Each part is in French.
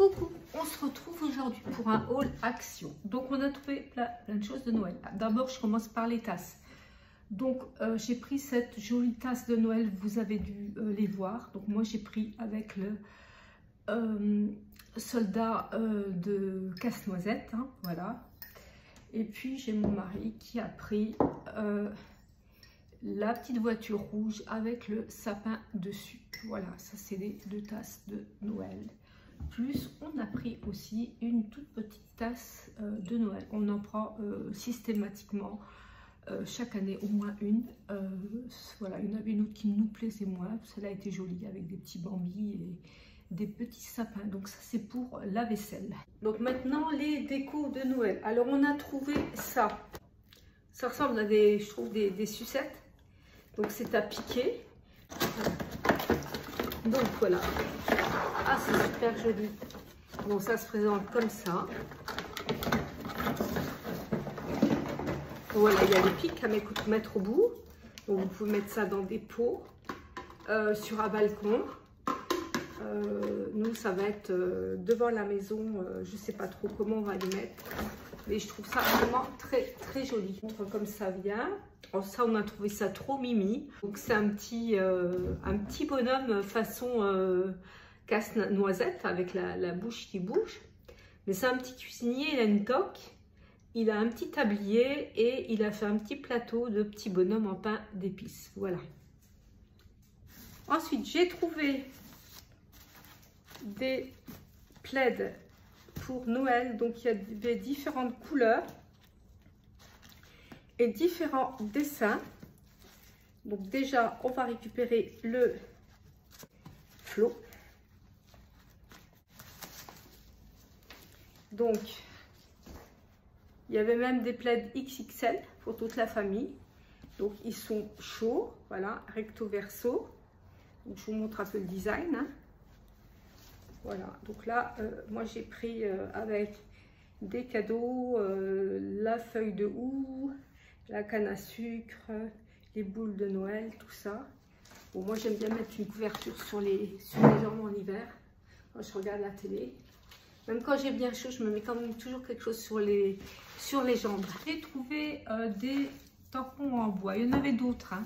Coucou, on se retrouve aujourd'hui pour un haul action. Donc on a trouvé plein de choses de Noël. D'abord je commence par les tasses. Donc j'ai pris cette jolie tasse de Noël, vous avez dû les voir. Donc moi j'ai pris avec le soldat de casse-noisette, hein, voilà. Et puis j'ai mon mari qui a pris la petite voiture rouge avec le sapin dessus. Voilà, ça c'est les deux tasses de Noël. Plus on a pris aussi une toute petite tasse de Noël. On en prend systématiquement chaque année au moins une. Voilà, il y en avait une autre qui nous plaisait moins. Celle-là était jolie avec des petits bambis et des petits sapins. Donc ça c'est pour la vaisselle. Donc maintenant les décos de Noël. Alors on a trouvé ça. Ça ressemble à des, je trouve, des sucettes. Donc c'est à piquer. Donc voilà. Ah, c'est super joli. Bon, ça se présente comme ça. Voilà, il y a les pics à mettre au bout. Donc vous pouvez mettre ça dans des pots sur un balcon. Nous, ça va être devant la maison. Je ne sais pas trop comment on va les mettre. Mais je trouve ça vraiment très joli. Comme ça vient. Alors ça, on a trouvé ça trop mimi. Donc c'est un petit bonhomme façon casse-noisette avec la bouche qui bouge. Mais c'est un petit cuisinier, il a une toque, il a un petit tablier et il a fait un petit plateau de petits bonhommes en pain d'épices. Voilà. Ensuite, j'ai trouvé des plaids pour Noël. Donc il y avait différentes couleurs et différents dessins. Donc déjà on va récupérer le flot. Donc il y avait même des plaids XXL pour toute la famille. Donc ils sont chauds, voilà, recto verso. Donc, je vous montre un peu le design, hein. Voilà, donc là moi j'ai pris avec des cadeaux, la feuille de houx, la canne à sucre, les boules de Noël, tout ça. Bon, moi j'aime bien mettre une couverture sur les jambes en hiver quand je regarde la télé. Même quand j'ai bien chaud, je me mets quand même toujours quelque chose sur les jambes. J'ai trouvé des tampons en bois. Il y en avait d'autres, hein.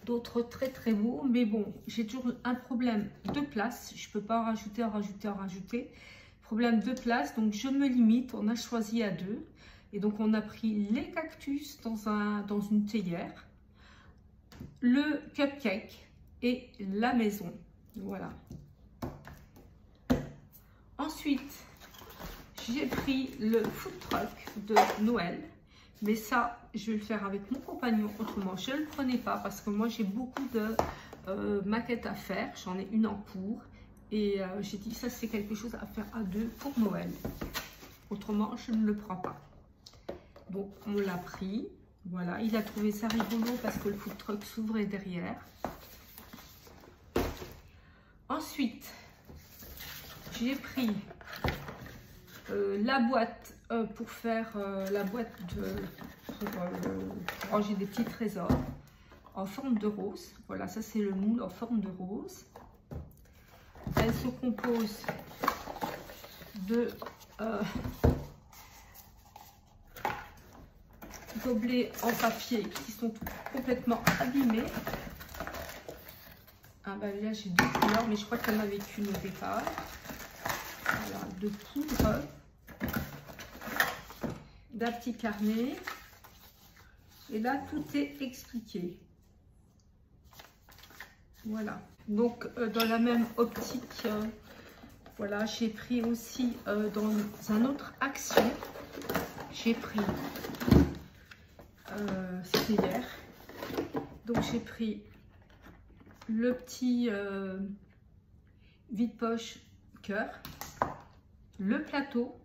D'autres très beaux. Mais bon, j'ai toujours un problème de place. Je ne peux pas en rajouter. Problème de place, donc je me limite. On a choisi à deux. Et donc on a pris les cactus dans une théière, le cupcake et la maison. Voilà. Ensuite, j'ai pris le food truck de Noël. Mais ça, je vais le faire avec mon compagnon. Autrement, je ne le prenais pas parce que moi, j'ai beaucoup de maquettes à faire. J'en ai une en cours. Et j'ai dit, ça, c'est quelque chose à faire à deux pour Noël. Autrement, je ne le prends pas. Donc, on l'a pris. Voilà, il a trouvé ça rigolo parce que le food truck s'ouvrait derrière. Ensuite, j'ai pris la boîte pour faire la boîte pour ranger des petits trésors en forme de rose. Voilà, ça c'est le moule en forme de rose. Elle se compose de gobelets en papier qui sont complètement abîmés. Ah bah là j'ai deux couleurs, mais je crois qu'il n'y en avait qu'une au départ. Voilà, de poudre, d'un petit carnet. Et là tout est expliqué. Voilà. Donc dans la même optique, voilà, j'ai pris aussi dans un autre action, j'ai pris c'était hier. Donc j'ai pris le petit vide-poche cœur, le plateau,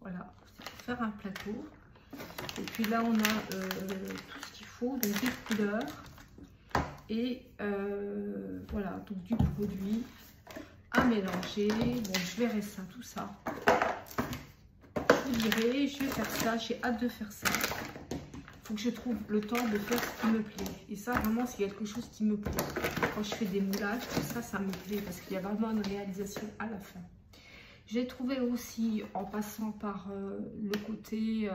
voilà, c'est pour faire un plateau. Et puis là on a tout ce qu'il faut, donc des couleurs et voilà, donc du produit à mélanger. Bon, je verrai ça, tout ça. Vous direz, je vais faire ça, j'ai hâte de faire ça. Faut que je trouve le temps de faire ce qui me plaît. Et ça, vraiment, c'est quelque chose qui me plaît. Quand je fais des moulages, tout ça, ça me plaît parce qu'il y a vraiment une réalisation à la fin. J'ai trouvé aussi, en passant par le côté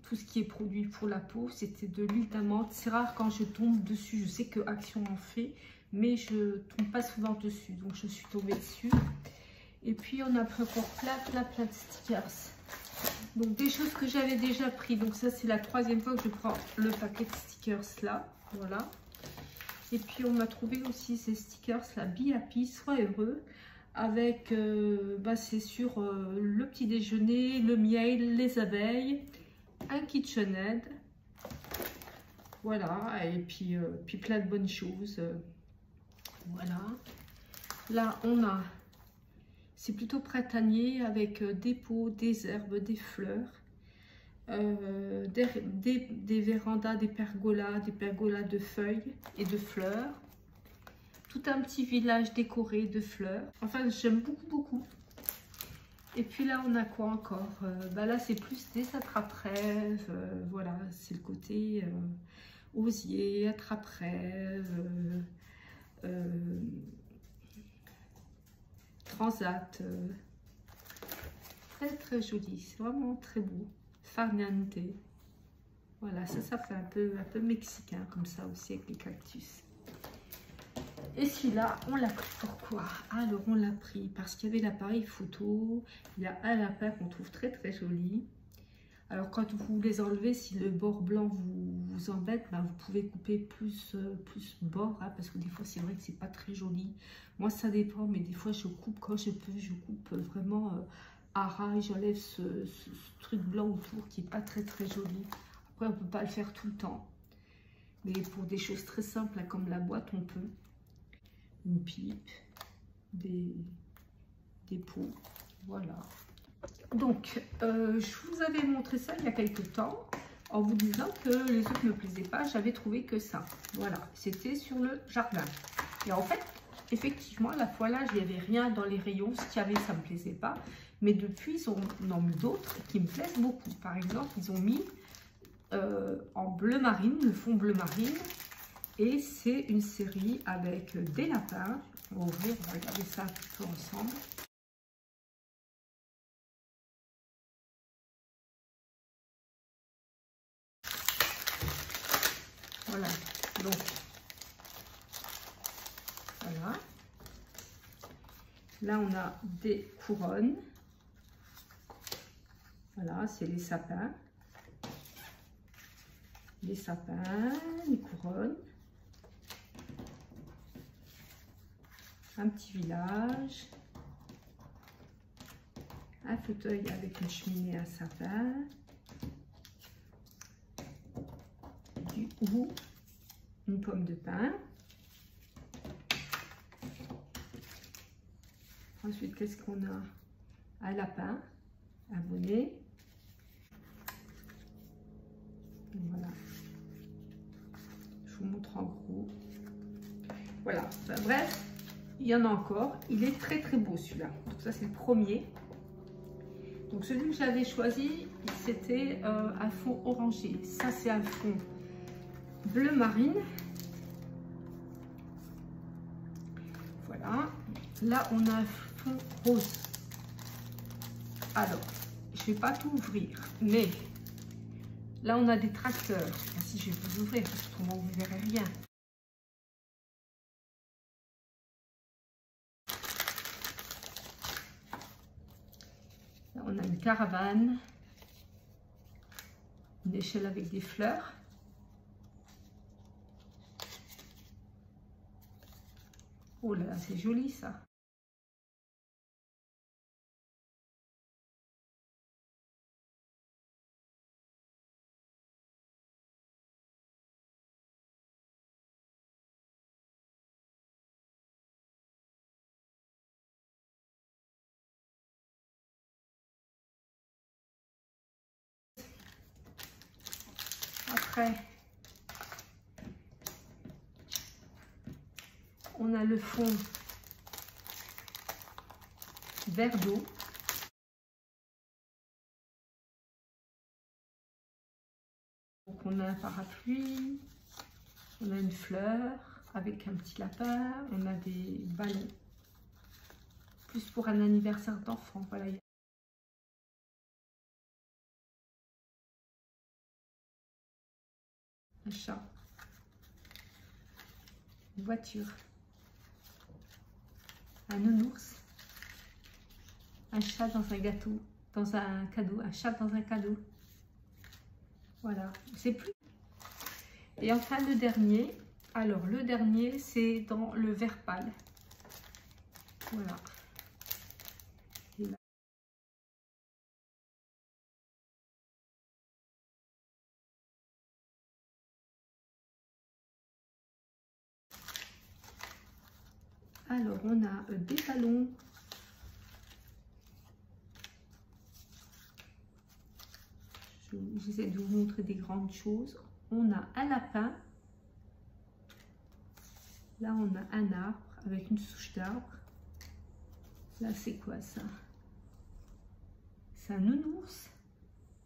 tout ce qui est produit pour la peau, c'était de l'huile d'amande. C'est rare quand je tombe dessus, je sais que Action en fait, mais je tombe pas souvent dessus, donc je suis tombée dessus. Et puis on a pris encore plein de stickers. Donc des choses que j'avais déjà pris. Donc ça c'est la troisième fois que je prends le paquet de stickers là, voilà. Et puis on m'a trouvé aussi ces stickers là, Be Happy, sois heureux, avec c'est sur le petit déjeuner, le miel, les abeilles, un KitchenAid, voilà, et puis plein de bonnes choses, voilà. Là on a, c'est plutôt printanier avec des pots, des herbes, des fleurs, des vérandas, des pergolas de feuilles et de fleurs. Tout un petit village décoré de fleurs. Enfin, j'aime beaucoup. Et puis là, on a quoi encore? Là, c'est plus des attrape-rêves. Voilà, c'est le côté osier, attrape-rêve, transat. Très joli. C'est vraiment très beau. Farniente. Voilà, ça fait un peu mexicain comme ça aussi avec les cactus. Et celui-là, on l'a pris pourquoi? Alors on l'a pris parce qu'il y avait l'appareil photo, il y a un lapin qu'on trouve très joli. Alors quand vous les enlevez, si le bord blanc vous embête, vous pouvez couper plus bord, hein, parce que des fois c'est vrai que c'est pas très joli. Moi ça dépend, mais des fois je coupe quand je peux, je coupe vraiment à ras, j'enlève ce truc blanc autour qui est pas très joli. Après on peut pas le faire tout le temps, mais pour des choses très simples hein, comme la boîte on peut. Une pipe, des pots, voilà. Donc, je vous avais montré ça il y a quelques temps, en vous disant que les autres ne me plaisaient pas, j'avais trouvé que ça. Voilà, c'était sur le jardin. Et en fait, effectivement, à la fois là, il n'y avait rien dans les rayons, ce qu'il y avait, ça ne me plaisait pas. Mais depuis, ils en ont mis d'autres qui me plaisent beaucoup. Par exemple, ils ont mis en bleu marine, le fond bleu marine. Et c'est une série avec des lapins. On va ouvrir, on va regarder ça un petit peu ensemble. Voilà, donc, voilà. Là, on a des couronnes. Voilà, c'est les sapins. Les sapins, les couronnes. Un petit village, un fauteuil avec une cheminée à sapin, du hou, une pomme de pin. Ensuite, qu'est-ce qu'on a? Un lapin, un bonnet. Voilà. Je vous montre en gros. Voilà, enfin, bref. Il y en a encore. Il est très beau celui-là. Donc ça c'est le premier. Donc celui que j'avais choisi, c'était un fond orangé. Ça c'est un fond bleu marine. Voilà. Là on a un fond rose. Alors, je ne vais pas tout ouvrir, mais là on a des tracteurs. Si je vais vous ouvrir, parce que autrement vous ne verrez rien. On a une caravane, une échelle avec des fleurs. Oh là, c'est joli ça. Après, on a le fond vert d'eau. Donc on a un parapluie, on a une fleur, avec un petit lapin. On a des ballons. Plus pour un anniversaire d'enfant. Voilà. Un chat. Une voiture. Un nounours. Un chat dans un gâteau. Dans un cadeau. Un chat dans un cadeau. Voilà. C'est plus. Et enfin le dernier. Alors le dernier c'est dans le vert pâle. Voilà. Et là. Alors on a des ballons. J'essaie de vous montrer des grandes choses. On a un lapin. Là, on a un arbre avec une souche d'arbre. Là, c'est quoi ça? C'est un nounours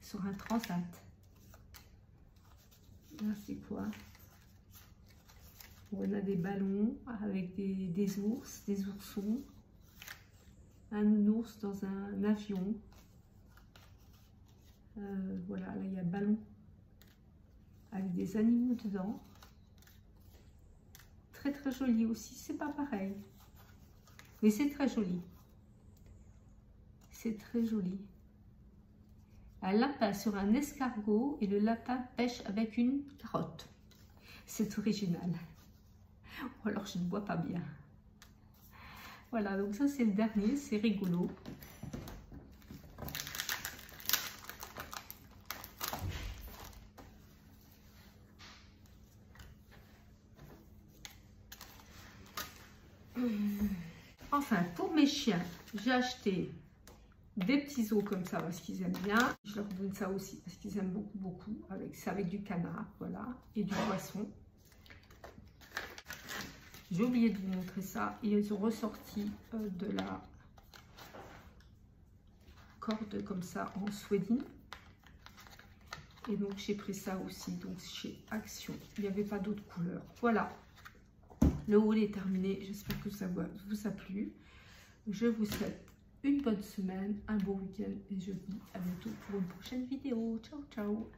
sur un transat. Là, c'est quoi? On a des ballons avec des ours, des oursons. Un nounours dans un avion. Voilà, là, il y a un ballon avec des animaux dedans. Très très joli aussi, c'est pas pareil, mais c'est très joli, c'est très joli. Un lapin sur un escargot et le lapin pêche avec une carotte. C'est original, ou alors je ne vois pas bien. Voilà, donc ça c'est le dernier, c'est rigolo. Enfin, pour mes chiens, j'ai acheté des petits os comme ça parce qu'ils aiment bien. Je leur donne ça aussi parce qu'ils aiment beaucoup, beaucoup. Avec du canard, voilà, et du poisson. J'ai oublié de vous montrer ça. Ils ont ressorti de la corde comme ça en suédine. Et donc, j'ai pris ça aussi, donc chez Action. Il n'y avait pas d'autres couleurs. Voilà. Le haul est terminé. J'espère que ça vous a plu. Je vous souhaite une bonne semaine, un bon week-end et je vous dis à bientôt pour une prochaine vidéo. Ciao, ciao!